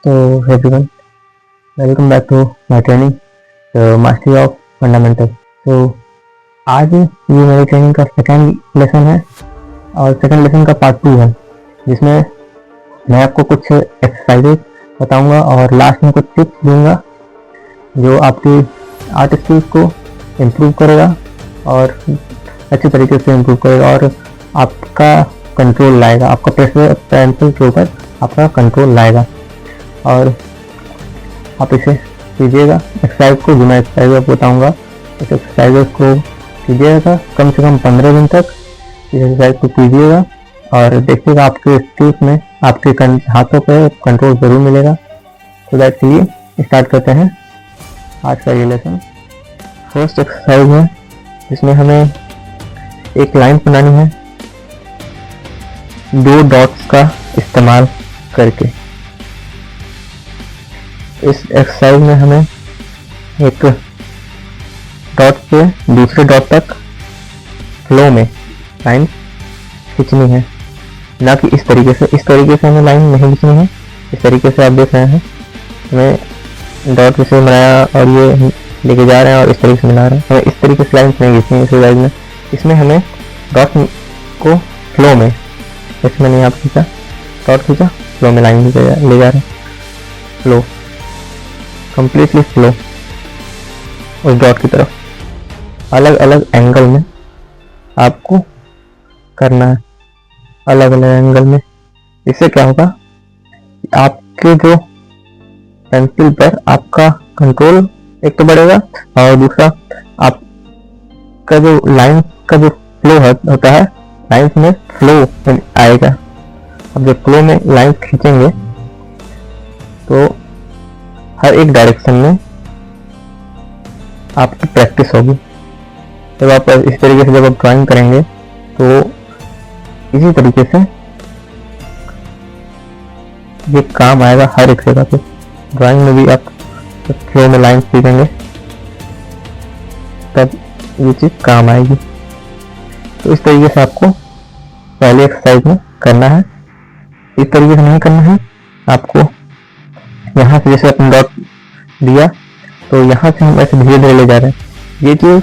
So everyone, welcome back to my training, the Mastery of Fundamental. So आज ये मेरी training का second lesson है और सेकंड लेसन का पार्ट 2 है, जिसमें मैं आपको कुछ एक्सरसाइजेज बताऊंगा और लास्ट में कुछ टिप्स दूंगा जो आपकी आर्ट स्किल्स को इम्प्रूव करेगा और अच्छी तरीके से इम्प्रूव करेगा और आपका कंट्रोल लाएगा, आपका प्रेशर पेंसिल के ऊपर आपका कंट्रोल लाएगा और आप इसे कीजिएगा। एक्सरसाइज को जो मैं एक्सरसाइज आपको बताऊँगा इस एक्सरसाइज को कीजिएगा कम से कम 15 दिन तक। इस एक्सरसाइज को कीजिएगा और देखिएगा आपके स्किल्स में आपके हाथों पे कंट्रोल ज़रूर मिलेगा। तो दैट चलिए स्टार्ट करते हैं आज का ये लेसन। फर्स्ट एक्सरसाइज है जिसमें हमें एक लाइन बनानी है 2 डॉट्स का इस्तेमाल करके। इस एक्सरसाइज में हमें एक डॉट से दूसरे डॉट तक फ्लो में लाइन खींचनी है, ना कि इस तरीके से हमें लाइन नहीं खींचनी है। इस तरीके से आप देख रहे हैं हमें डॉट जैसे बनाया और ये लेके जा रहे हैं और इस तरीके से बना रहे हैं। हमें इस तरीके से लाइन नहीं खींचनी है इस एक्सरसाइज में। इसमें हमें डॉट को फ्लो में, इसमें नहीं आप खींचा, डॉट खींचा, फ्लो में लाइन ले जा रहे हैं, फ्लो कंप्लीटली फ्लो उस डॉट की तरफ। अलग अलग एंगल में आपको करना है, अलग अलग एंगल में। इससे क्या होगा, आपके जो पेंसिल पर आपका कंट्रोल एक तो बढ़ेगा और दूसरा आपका जो लाइन का जो फ्लो होता है, लाइंस में फ्लो आएगा। अब जब फ्लो में लाइंस खींचेंगे तो हर एक डायरेक्शन में आपकी प्रैक्टिस होगी। जब आप इस तरीके से जब आप ड्राइंग करेंगे तो इसी तरीके से ये काम आएगा हर एक जगह पे। ड्राइंग में भी आप फ्लो में लाइन खींचेंगे तब ये चीज़ काम आएगी। तो इस तरीके से आपको पहले एक्सरसाइज में करना है। इस तरीके से नहीं करना है आपको। यहाँ से जैसे अपने डॉट दिया तो यहाँ से हम ऐसे धीरे धीरे ले जा रहे हैं, ये चीज़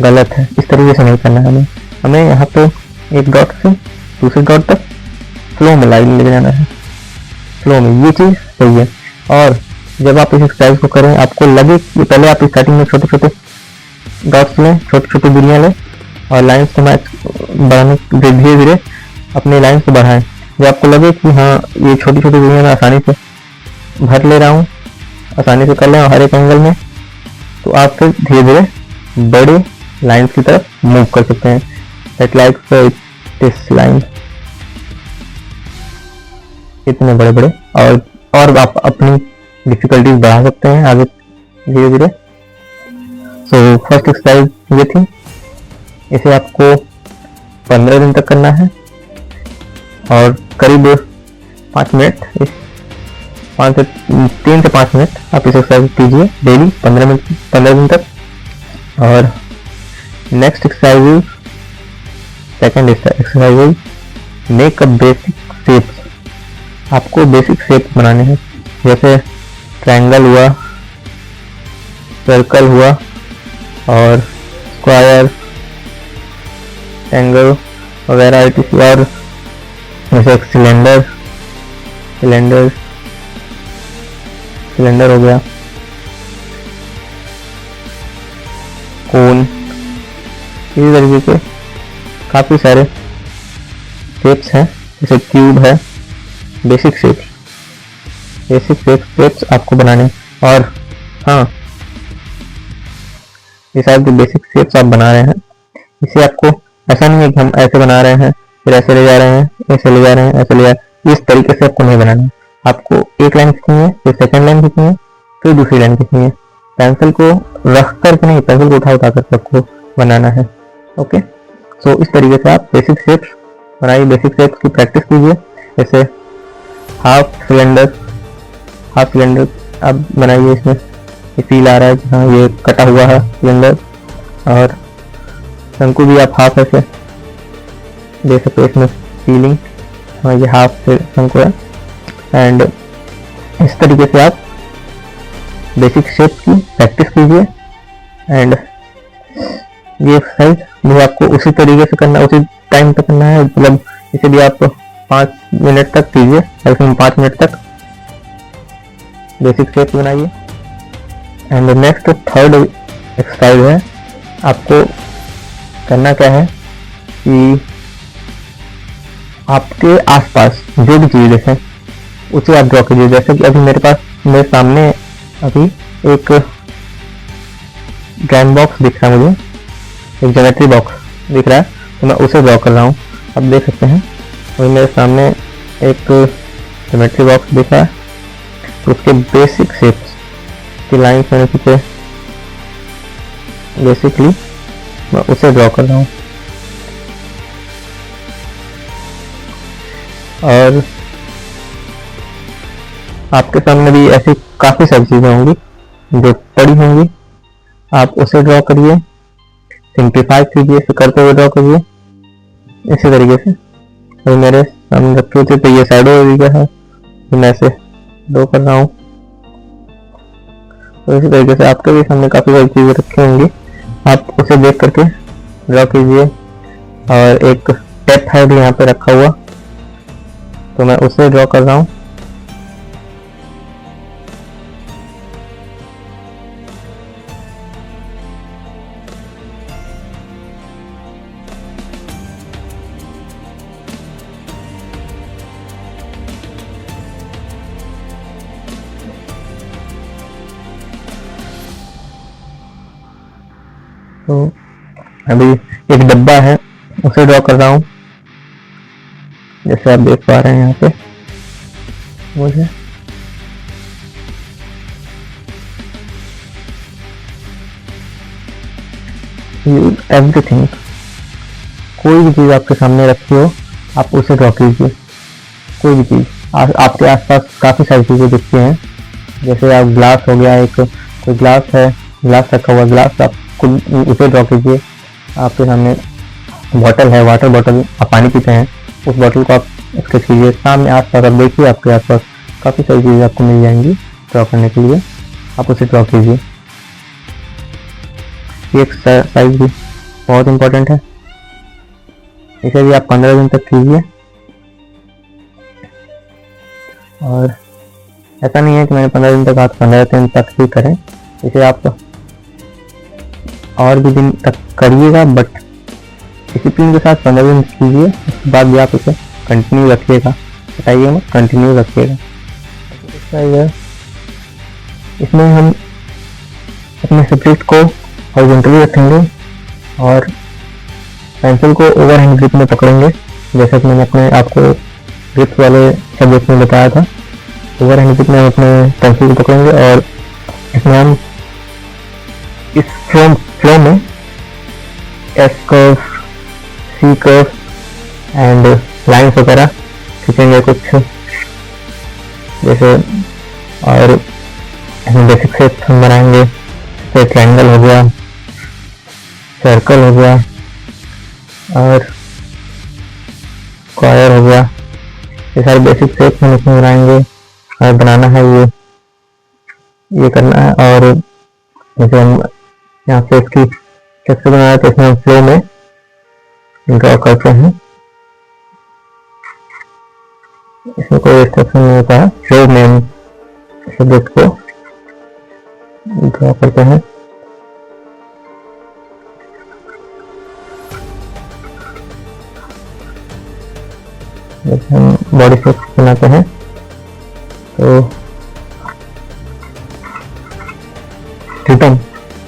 गलत है। इस तरीके से नहीं करना है हमें यहाँ पे एक डॉट से दूसरे डॉट तक फ्लो में लाइन ले जाना है, फ्लो में। ये चीज़ सही है। और जब आप इस एक्सरसाइज को करें आपको लगे कि पहले आप स्टार्टिंग में छोटे छोटे डॉट्स लें, छोटी छोटी दूरियाँ लें और लाइन्स को मैच बढ़ाने, धीरे धीरे अपने लाइन्स को बढ़ाएं। जब आपको लगे कि हाँ ये छोटी छोटी दूरियाँ मैं आसानी से भर ले रहा हूँ, आसानी से कर ले हर एक एंगल में, तो आप फिर धीरे धीरे बड़े लाइन्स की तरफ मूव कर सकते हैं। दैट लाइक दिस लाइन, इतने बड़े बड़े, और आप अपनी डिफिकल्टीज बढ़ा सकते हैं आगे धीरे धीरे। सो फर्स्ट एक्सरसाइज ये थी। इसे आपको 15 दिन तक करना है और करीब 3 से 5 मिनट आप इस एक्सरसाइज कीजिए डेली 15 दिन तक। और next exercise, second exercise, make a basic shapes. आपको बेसिक शेप्स बनाने हैं, जैसे ट्रायंगल हुआ, सर्कल हुआ और स्क्वायर, एंगल वगैरह, और जैसे सिलेंडर हो गया, कोन, इसी तरीके से काफ़ी सारे शेप्स हैं। जैसे क्यूब है, बेसिक शेप्स आपको बनाने। और हाँ, ये सारे जो बेसिक शेप्स आप बना रहे हैं, इसे आपको ऐसा नहीं है कि हम ऐसे बना रहे हैं फिर ऐसे ले जा रहे हैं, ऐसे ले जा रहे हैं, ऐसे ले जा रहे हैं। इस तरीके से आपको नहीं बनाना है। आपको एक लाइन खींचनी है, फिर सेकंड लाइन खींचनी है, फिर दूसरी लाइन खींचनी है। पेंसिल को रख करके नहीं, पेंसिल को उठा करके आपको बनाना है। ओके, सो इस तरीके से आप बेसिक शेप्स बनाइए, बेसिक शेप्स की प्रैक्टिस कीजिए। जैसे हाफ सिलेंडर आप बनाइए, इसमें फील आ रहा है कि हाँ ये कटा हुआ है सिलेंडर। और शंकु भी आप हाफ ऐसे दे सकते हो, इसमें फीलिंग, हाँ ये हाफ से शंकु है। एंड इस तरीके से आप बेसिक शेप की प्रैक्टिस कीजिए। एंड ये एक्सरसाइज भी आपको उसी तरीके से करना, उसी टाइम पे करना है, मतलब इसे भी आप 5 मिनट तक कीजिए, मैक्सिमम 5 मिनट तक बेसिक शेप बनाइए। एंड नेक्स्ट थर्ड एक्सरसाइज है, आपको करना क्या है कि आपके आसपास जो भी चीज़ है उसे आप ड्रॉ कीजिए। जैसे कि अभी मेरे सामने अभी एक ड्राइंग बॉक्स दिख रहा है, मुझे एक ज्योमेट्री बॉक्स दिख रहा है, तो मैं उसे ड्रॉ कर रहा हूँ। आप देख सकते हैं अभी मेरे सामने एक ज्योमेट्री बॉक्स दिख रहा है, तो उसके बेसिक शेप्स की लाइन मैंने खींचे, बेसिकली मैं उसे ड्रॉ कर रहा हूँ। और आपके सामने भी ऐसी काफ़ी सारी चीज़ें होंगी जो पड़ी होंगी, आप उसे ड्रॉ करिए, सिंप्लीफाई कीजिए, इसे करते हुए ड्रॉ करिए इसी तरीके से। अभी मेरे सामने रखे होते तो ये साइडो एरिया है, तो मैं इसे ड्रॉ कर रहा हूँ। तो इसी तरीके से आपके भी सामने काफ़ी सारी चीज़ें रखी होंगी, आप उसे देख करके ड्रॉ कीजिए। और एक टेप है भी यहाँ पे रखा हुआ, तो मैं उसे ड्रॉ कर रहा हूँ। तो अभी एक डब्बा है, उसे ड्रॉ कर रहा हूँ, जैसे आप देख पा रहे हैं यहाँ पे मुझे। यूज एवरीथिंग, कोई भी चीज़ आपके सामने रखी हो आप उसे ड्रॉ कीजिए। कोई भी चीज़, आपके आसपास काफ़ी सारी चीज़ें दिखती हैं, जैसे आप ग्लास हो गया, एक कोई ग्लास है, ग्लास रखा हुआ, ग्लास आप उसे ड्रॉ कीजिए। आपके सामने बॉटल है, वाटर बॉटल, आप पानी पीते हैं, उस बॉटल को आप स्केच कीजिए। सामने आसपास आप देखिए, आपके आसपास काफ़ी सारी चीज़ें आपको मिल जाएंगी ड्रॉ करने के लिए, आप उसे ड्रॉ कीजिए। ये एक्सरसाइज भी बहुत इम्पोर्टेंट है, इसे भी आप 15 दिन तक कीजिए। और ऐसा नहीं है कि मैंने 15 दिन तक, आप 15 दिन तक ही करें, इसे आप और भी दिन तक करिएगा, बट डिसिप्लिन के साथ 15 दिन कीजिए, उसके बाद भी आप इसे कंटिन्यू रखिएगा, बताइए मत, कंटिन्यू रखिएगा। इसमें हम अपने सब्जेक्ट को हॉरिजॉन्टली रखेंगे और पेंसिल को ओवर हैंड ग्रिप में पकड़ेंगे, जैसे कि मैंने अपने आपको ग्रिप वाले सब्जेक्ट में बताया था। ओवर हैंड ग्रिप में हम अपने पेंसिल को पकड़ेंगे और इसमें हम इस फ्लो में S curve, C curve and lines वगैरह खींचेंगे कुछ, जैसे। और बेसिक शेप हम बनाएंगे, जैसे ट्रायंगल हो गया, सर्कल हो गया और स्क्वायर हो गया। ये सारे बेसिक शेप हम इसमें बनाएंगे और बनाना है, ये करना है। और जैसे हम यहाँ पे इसकी स्ट्रक्चर बनाया, तो इसमें हम फ्लो में ड्रॉ करते हैं, इसमें कोई रिस्ट्रिक्शन नहीं होता है, फ्लो में हम सब्जेक्ट को ड्रॉ करते हैं। जैसे हम बॉडी शेप बनाते हैं, तो रिदम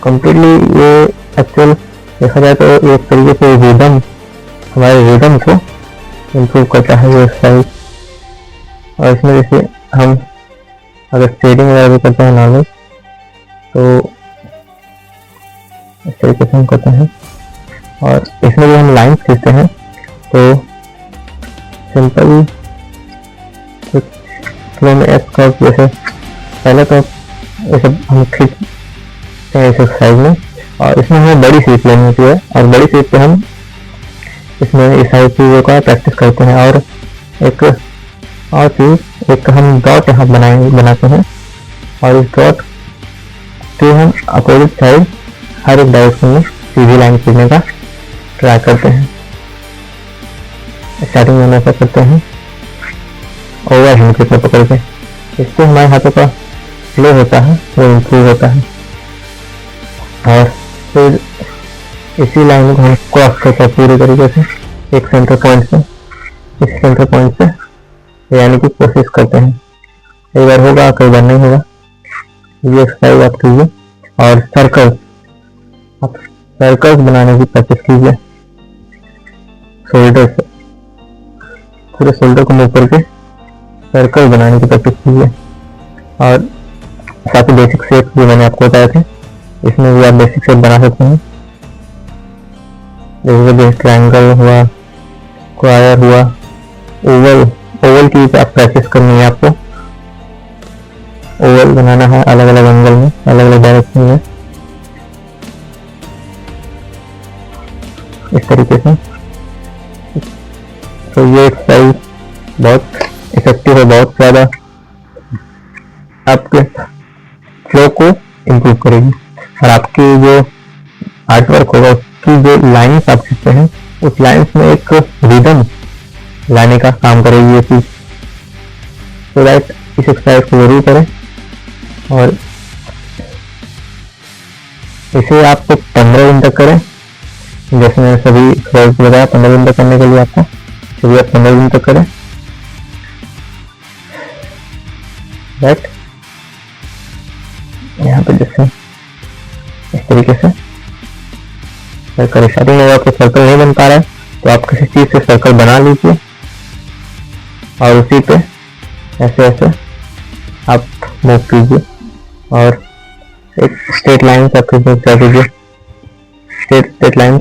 कम्प्लीटली, ये एक्चुअल देखा जाए तो एक तरीके से रिदम, हमारे रिदम को इम्प्रूव करता है ये एक्सरसाइज। और इसमें जैसे हम अगर स्ट्रेडिंग वगैरह भी करते हैं नॉर्मल, तो इस तरीके से हम करते हैं। और इसमें भी हम लाइन्स खींचते हैं, तो सिंपल कुछ फ्लो में एस कर्व, जैसे पहले तो ये सब हम खींचते हैं इस एक्सरसाइज में। और इसमें हमें बड़ी शेप लेनी होती है, और बड़ी शेप पे हम इसमें इस सारी चीज़ों का प्रैक्टिस करते हैं। और एक और चीज़, एक हम डॉट यहाँ बनाते हैं और इस डॉट के हम अपोजिट साइड हर एक डायरेक्शन में सीधी लाइन खींचने का ट्राई करते हैं। स्टार्टिंग में हम ऐसा करते हैं ओवर हैंड के पकड़ के, इससे हमारे हाथों का फ्लो होता है वो इम्प्रूव होता है। और फिर इसी लाइन को हम क्रॉस करते हैं पूरी तरीके से एक सेंटर पॉइंट से, इस सेंटर पॉइंट से यानी कि कोशिश करते हैं। कई बार होगा कई बार नहीं होगा। ये एक्सरसाइज आप कीजिए और सर्कल्स बनाने की प्रैक्टिस कीजिए। शोल्डर से पूरे शोल्डर को मूव करके सर्कल बनाने की प्रैक्टिस कीजिए। और काफी बेसिक शेप जो मैंने आपको बताए थे इसमें भी आप बेसिक शेप बना सकते हैं, जैसे ट्रायंगल हुआ, स्क्वायर हुआ, ओवल की आप प्रैक्टिस करनी है। आपको ओवल बनाना है अलग अलग एंगल में, अलग अलग डायरेक्शन में, इस तरीके से। तो ये एक्सरसाइज बहुत इफेक्टिव है, बहुत ज़्यादा आपके फ्लो को इम्प्रूव करेगी और आपकी जो आर्ट वर्क होगा उसकी जो लाइन्स आप खींचते हैं उस लाइन्स में एक रिदम लाने का काम करेगी ये चीज। तो दैट इस एक्सरसाइज को जरूर करें और इसे आपको 15 दिन तक करें। जैसे मैंने सभी एक्सरसाइज बताया 15 दिन तक करने के लिए आपको, चलिए आप 15 दिन तक करें। राइट, यहाँ पे जैसे इस तरीके से सर्कल, स्टार्टिंग में आपको सर्कल नहीं बन पा रहा है तो आप किसी चीज से सर्कल बना लीजिए और उसी पे ऐसे ऐसे आप मूव कीजिए और एक स्ट्रेट लाइन से आपके मूव कर दीजिए। स्ट्रेट लाइन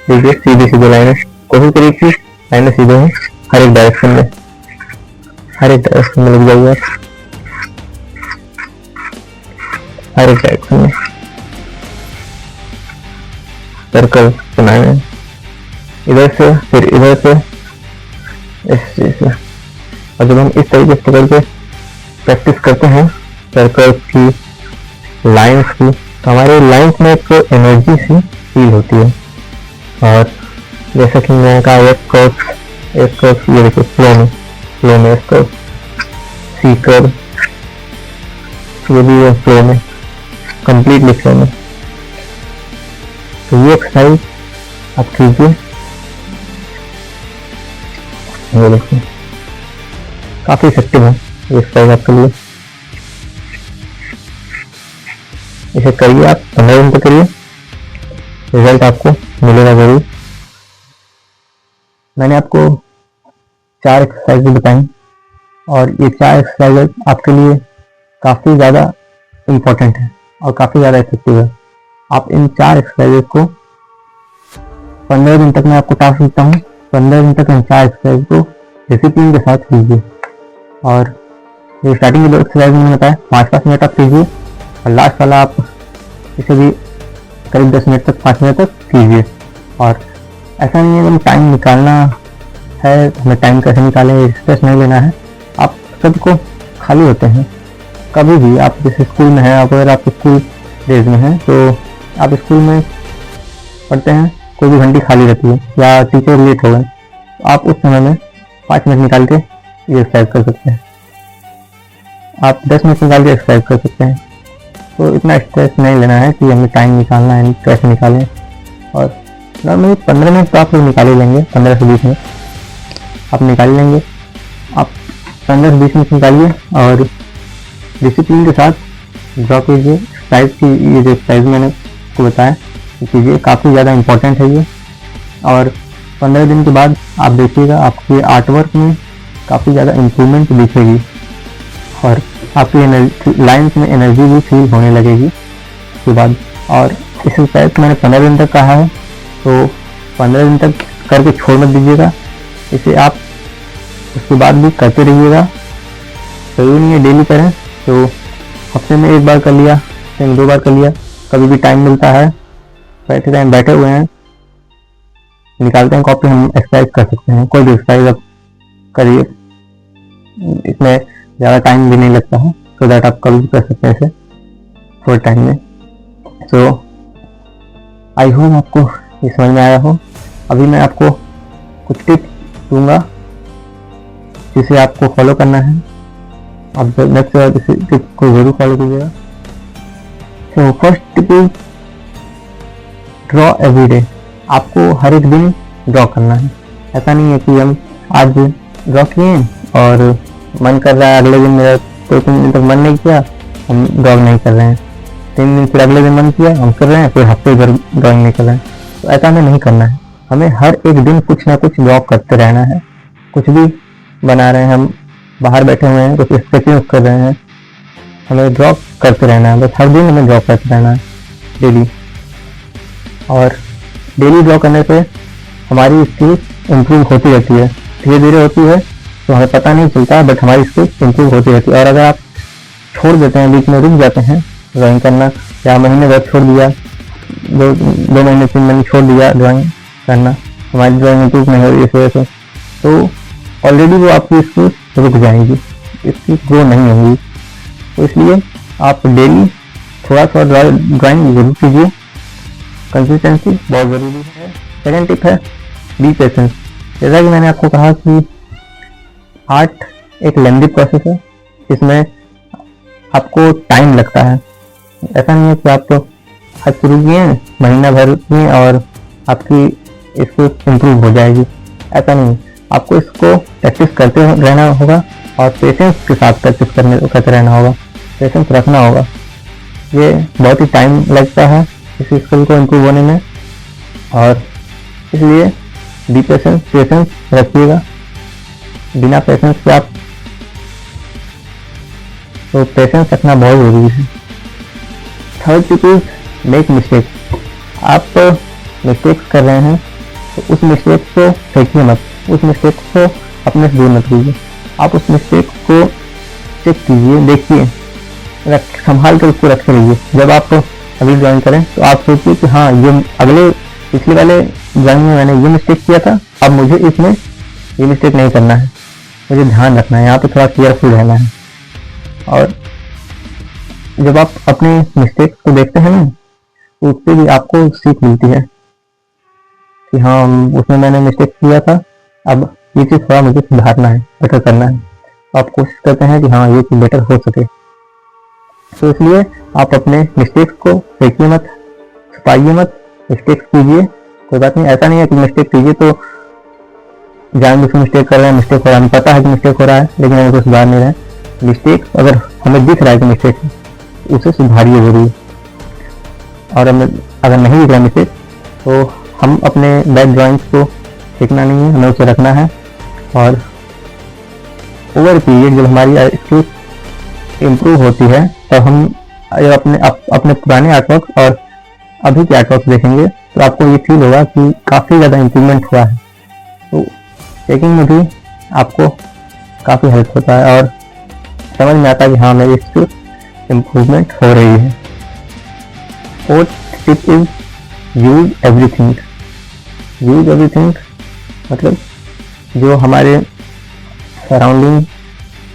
लीजिए, सीधी सीधी लाइन, कोशिश करिए कि लाइन सीधे हैं हर एक डायरेक्शन में, हर एक डायरेक्शन में लग जाइए आप, हर एक डायरेक्शन में सर्कल बनाए इधर से फिर इधर से इस से। और जब हम इस तरीके से करके प्रैक्टिस करते हैं सर्कल्स की, लाइंस की, तो हमारे लाइंस में एक एनर्जी सी फील होती है। और जैसा कि मैंने कहा एक कर्व ये देखिए फ्लो में इसको सीकर ये भी है फ्लो में, कंप्लीटली फ्लो में। तो ये एक्सरसाइज आप कीजिए, ये देखिए काफी इफेक्टिव है ये एक्सरसाइज आपके लिए। इसे करिए आप 15 दिन तक करिए, रिजल्ट आपको मिलेगा जरूर। मैंने आपको 4 एक्सरसाइज बताई और ये 4 एक्सरसाइज आपके लिए काफी ज़्यादा इम्पोर्टेंट है और काफी ज़्यादा इफेक्टिव है। आप इन 4 एक्सरसाइज को 15 दिन तक मैं आपको टास्क देता हूँ, 15 दिन तक इन 4 एक्सरसाइज को डिसिप्लिन के साथ कीजिए। और ये स्टार्टिंग के 2 एक्सरसाइज मैंने बताया 5-5 मिनट आप कीजिए और लास्ट वाला आप इसे भी करीब 10 मिनट तक 5 मिनट तक कीजिए। और ऐसा नहीं है कि टाइम निकालना है, हमें टाइम कैसे निकालें स्ट्रेस नहीं लेना है। आप सबको खाली होते हैं कभी भी, आप जैसे स्कूल में हैं, अगर आप स्कूल डेज में हैं तो आप स्कूल में पढ़ते हैं, कोई भी घंटी खाली रहती है या टीचर लेट हो गए तो आप उस समय में 5 मिनट निकाल के ये एक्सरसाइज कर सकते हैं, आप 10 मिनट निकाल के एक्सरसाइज कर सकते हैं। तो इतना स्ट्रेस नहीं लेना है कि हमें टाइम निकालना है, कैसे निकालें। और नॉर्मली 15 मिनट तो आप लोग निकाल ही लेंगे, 15 से 20 मिनट आप निकाल लेंगे। आप 15 से 20 मिनट निकालिए और डिसिप्लिन के साथ ड्रॉ कीजिए। एक्सरसाइज की ये जो एक्सरसाइज मैंने आपको बताया कीजिए, काफ़ी ज़्यादा इम्पोर्टेंट है ये। और 15 दिन के बाद आप देखिएगा आपके आर्टवर्क में काफ़ी ज़्यादा इम्प्रूवमेंट दिखेगी और आपकी लाइन्स में एनर्जी भी फील होने लगेगी उसके बाद। और इस एक्सरसाइज मैंने 15 दिन तक कहा है तो 15 दिन तक करके छोड़ मत दीजिएगा, इसे आप उसके बाद भी करते रहिएगा। जरूरी नहीं है डेली करें, तो हफ्ते में 1 बार कर लिया, हफ्ते में 2 बार कर लिया, कभी भी टाइम मिलता है, बैठे हुए हैं, निकालते हैं कॉपी, हम एक्सरसाइज कर सकते हैं। कोई भी एक्सरसाइज आप करिए, इसमें ज़्यादा टाइम भी नहीं लगता है, सो दैट आप कभी भी कर सकते हैं इसे थोड़े टाइम में। सो आई होप आपको ये समझ में आया हो। अभी मैं आपको कुछ टिप्स दूंगा जिसे आपको फॉलो करना है। आप नेक्स्ट बार इस टिप को जरूर फॉलो कीजिएगा। So first tip is draw every day. आपको हर एक दिन ड्रॉ करना है। ऐसा नहीं है कि हम आज ड्रॉ किए और मन कर रहा है अगले दिन, मेरा 2-3 दिन तक मन नहीं किया, हम ड्रॉ नहीं कर रहे हैं। 3 दिन फिर अगले दिन मन किया, हम कर रहे हैं, फिर हफ्ते भर ड्राइंग नहीं कर रहे हैं। तो ऐसा हमें नहीं करना है। हमें हर एक दिन कुछ ना कुछ ड्रॉ करते रहना है। कुछ भी बना रहे हैं, हम बाहर बैठे हुए हैं, कुछ स्केचिंग कर रहे हैं, हमें ड्रॉ करते रहना है। बस हर दिन हमें ड्रॉ करते रहना है डेली। और डेली ड्रॉ करने से हमारी स्किल इम्प्रूव होती रहती है, धीरे धीरे होती है, तो हमें पता नहीं चलता, बट हमारी स्किल इम्प्रूव होती रहती है। और अगर आप छोड़ देते हैं, बीच में रुक जाते हैं ड्राइंग करना, या महीने भर छोड़ दिया, 2 महीने 3 महीने छोड़ दिया ड्राइंग करना, हमारी ड्राइंग इम्प्रूव नहीं हो रही इस वजह से, तो ऑलरेडी वो आपकी स्किल रुक जाएगी, इसकी ग्रो नहीं होगी। तो इसलिए आप डेली थोड़ा थोड़ा ड्राइंग जरूर कीजिए। कंसिस्टेंसी बहुत ज़रूरी है। सेकेंड टिप है बी पेशेंस। जैसा कि मैंने आपको कहा कि आर्ट एक लेंदी प्रोसेस है, इसमें आपको टाइम लगता है। ऐसा नहीं है कि आप तो आज शुरू किए, महीना भर किए और आपकी इसको इम्प्रूव हो जाएगी, ऐसा नहीं। आपको इसको प्रैक्टिस करते रहना होगा और पेशेंस के साथ प्रैक्टिस करते रहना होगा, पेशेंस रखना होगा। ये बहुत ही टाइम लगता है इस स्किल को इम्प्रूव होने में, और इसलिए बी पेशेंस रखिएगा। बिना पेशेंस के आप, तो पेशेंस रखना बहुत ज़रूरी है। Third tip is make mistake. आप मिस्टेक्स कर रहे हैं तो उस मिस्टेक को फेंकिए मत, उस मिस्टेक को अपने से दूर मत कीजिए। आप उस मिस्टेक को चेक कीजिए, देखिए, संभाल कर उसको रखे रहिए। जब आप अगली ड्राइंग करें तो आप सोचिए कि हाँ, ये पिछले वाले ड्राइंग में मैंने ये मिस्टेक किया था, अब मुझे इसमें ये मिस्टेक नहीं करना है, मुझे ध्यान रखना है, यहाँ पे थोड़ा केयरफुल रहना है। और जब आप अपने मिस्टेक को देखते हैं ना, तो उससे भी आपको सीख मिलती है कि हाँ, उसमें मैंने मिस्टेक किया था, अब ये चीज़ थोड़ा मुझे सुधारना है, बेटर करना है। तो आप कोशिश करते हैं कि हाँ, ये चीज़ बेटर हो सके। तो इसलिए आप अपने मिस्टेक्स को फेंकिए मत, छुपाइए मत, मिस्टेक्स कीजिए। कोई बात नहीं, ऐसा नहीं है कि मिस्टेक कीजिए तो जानबूझ के मिस्टेक कर रहे हैं, मिस्टेक हो रहा है, हमें पता है कि मिस्टेक हो रहा है, लेकिन हम उसे सुधार नहीं रहे हैं। मिस्टेक अगर हमें दिख रहा है कि मिस्टेक है, उसे सुधारिए जरूर। और अगर नहीं दिख रहा मिस्टेक, तो हम अपने बैड ड्राइंग्स को फेंकना नहीं है, हमें उसे रखना है। और ओवर पीरियड जब हमारी स्किल्स इम्प्रूव होती है, तब हम अपने पुराने आर्टवर्क और अभी के आर्टवर्क देखेंगे तो आपको ये फील होगा कि काफ़ी ज़्यादा इम्प्रूवमेंट हुआ है। तो चेकिंग में भी आपको काफ़ी हेल्प होता है और समझ में आता है कि हाँ, मेरी स्किल इम्प्रूवमेंट हो रही है। Fourth tip is use everything. Use everything मतलब जो हमारे सराउंडिंग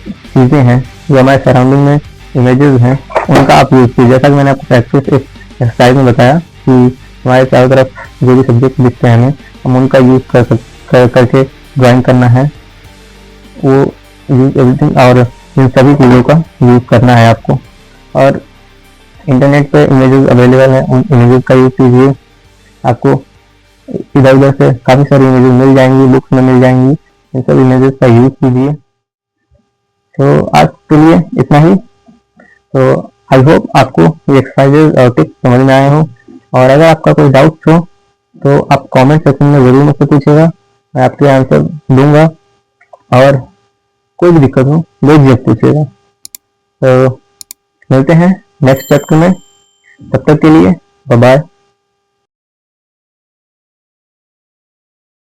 चीज़ें हैं, जो हमारे सराउंडिंग में इमेजेस हैं, उनका आप यूज़ कीजिए। जैसा कि मैंने आपको प्रैक्टिस एक एक्सरसाइज में बताया कि हमारे चारों तरफ जो भी सब्जेक्ट दिखते हैं हम उनका यूज़ करके ड्राइंग करना है। वो यूज एवरीथिंग और इन सभी चीज़ों का यूज़ करना है आपको। और इंटरनेट पे इमेजेस अवेलेबल है, उन इमेजेस का यूज़ कीजिए। आपको इधर उधर से काफ़ी सारी इमेजेस मिल जाएंगी, बुक्स में मिल जाएंगी, इन सब इमेजेस का यूज़ कीजिए। तो आज के लिए इतना ही। तो आई होप आपको ये एक्सरसाइजेज और टिप्स समझ में आए हो। और अगर आपका कोई डाउट हो तो आप कमेंट सेक्शन में ज़रूर मुझसे पूछिएगा, मैं आपके आंसर दूंगा। और कोई भी दिक्कत हो बेझिझक पूछिएगा। तो मिलते हैं नेक्स्ट चैप्टर में, तब तक के लिए बाय बाय।